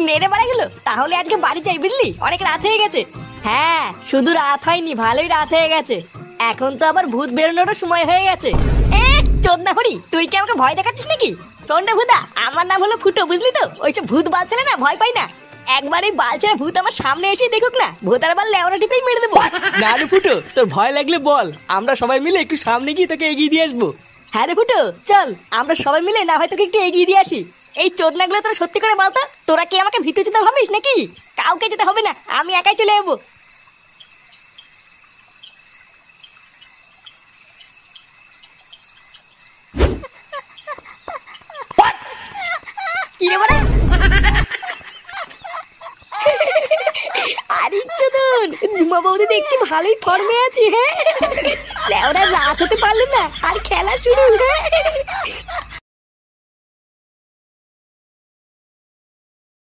নেড়ে বাড়া গেল। তাহলে আজকে বাড়ি যাই, বুঝলি, অনেক রাত হয়ে গেছে। হ্যাঁ, শুধু রাত হয়নি, ভালোই রাত হয়ে গেছে। এখন তো আবার ভূত বেরোনোরও সময় হয়ে গেছে। চোদনা হরি, তুই কি আমাকে ভয় দেখাচ্ছিস নাকি? শোন রে ভূতা, আমার নাম হলো ফুটো, বুঝলি তো? ওইসব ভূত বালছেলে না, ভয় পাই না। একবার এই বালছেরা ভূত আমার সামনে এসে দেখুক না, ভূতার বাল লেওরা টিপেই মেরে দেবো। না রে ফুটো, তোর ভয় লাগলে বল, আমরা সবাই মিলে একটু সামনে গিয়ে তোকে এগিয়ে দিয়ে আসবো। হ্যাঁ রে ফুটো, চল আমরা সবাই মিলে না হয় তোকে একটু এগিয়ে দিয়ে আসি। এই চোদনাগুলো তোরা সত্যি করে বলতো, তোরা কি আমাকে ভিতরে যেতে ভাবিস নাকি? কাউকে যেতে হবে না, আমি একাই চলে যাবো। কি রে বড়া? আরে চোদন, ঝুমা বৌদি দেখছি ভালোই ফর্মে আছে। হ্যাঁ, লেওরা রাত হতে পারলো না আর খেলা শুরু। হ্যাঁ